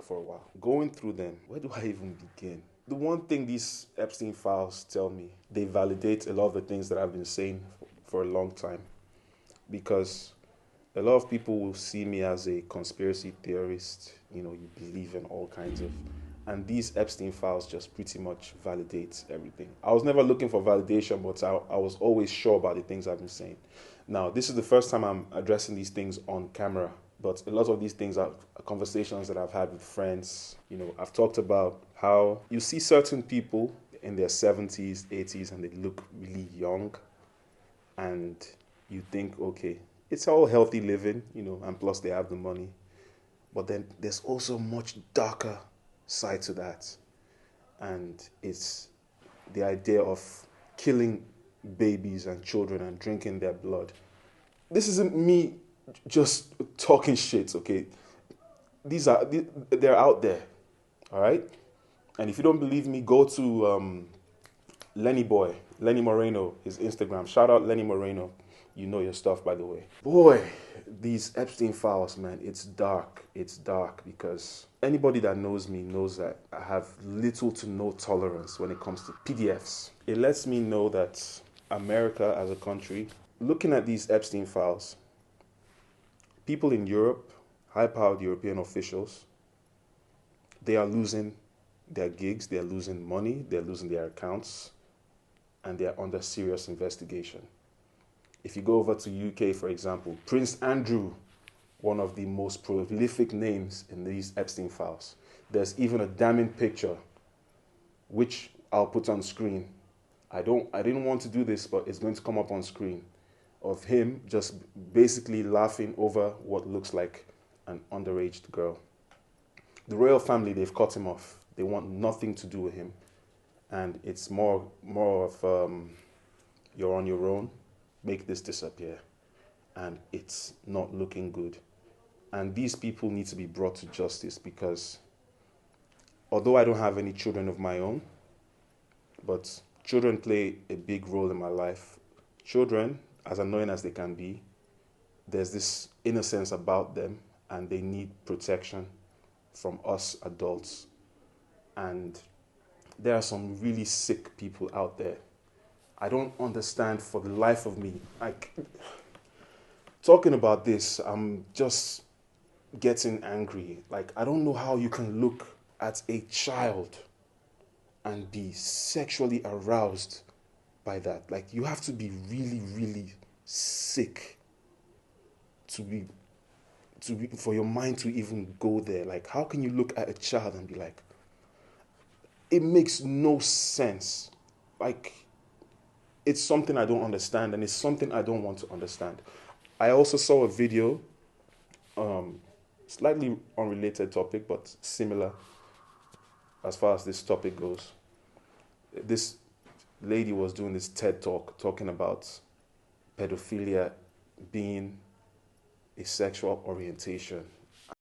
for a while. Going through them, where do I even begin? The one thing these Epstein files tell me, they validate a lot of the things that I've been saying for a long time. Because a lot of people will see me as a conspiracy theorist. You believe in all kinds of, and these Epstein files just pretty much validate everything. I was never looking for validation, but I was always sure about the things I've been saying. Now, this is the first time I'm addressing these things on camera, but a lot of these things are conversations that I've had with friends. I've talked about how you see certain people in their 70s, 80s, and they look really young, and you think, okay, it's all healthy living, and plus they have the money. But then there's also much darker side to that. And it's the idea of killing babies and children and drinking their blood. This isn't me just talking shit, okay? They're out there, all right? And if you don't believe me, go to Lenny Moreno, his Instagram. Shout out Lenny Moreno. You know your stuff, by the way. Boy, these Epstein files, man, it's dark. It's dark because anybody that knows me knows that I have little to no tolerance when it comes to PDFs. It lets me know that America as a country, looking at these Epstein files, people in Europe, high-powered European officials, they are losing their gigs, they're losing money, they're losing their accounts, and they're under serious investigation. If you go over to UK, for example, Prince Andrew, one of the most prolific names in these Epstein files. There's even a damning picture, which I'll put on screen. I didn't want to do this, but it's going to come up on screen, of him just basically laughing over what looks like an underage girl. The royal family, they've cut him off. They want nothing to do with him. And it's more of you're on your own, make this disappear. And it's not looking good. And these people need to be brought to justice because although I don't have any children of my own, but children play a big role in my life. Children, as annoying as they can be, there's this innocence about them and they need protection from us adults. And there are some really sick people out there. I don't understand for the life of me. Talking about this, I'm just getting angry. I don't know how you can look at a child and be sexually aroused by that. You have to be really, really sick for your mind to even go there. How can you look at a child and be like, it makes no sense. It's something I don't understand, and it's something I don't want to understand. I also saw a video, slightly unrelated topic, but similar as far as this topic goes. This lady was doing this TED talk talking about pedophilia being a sexual orientation.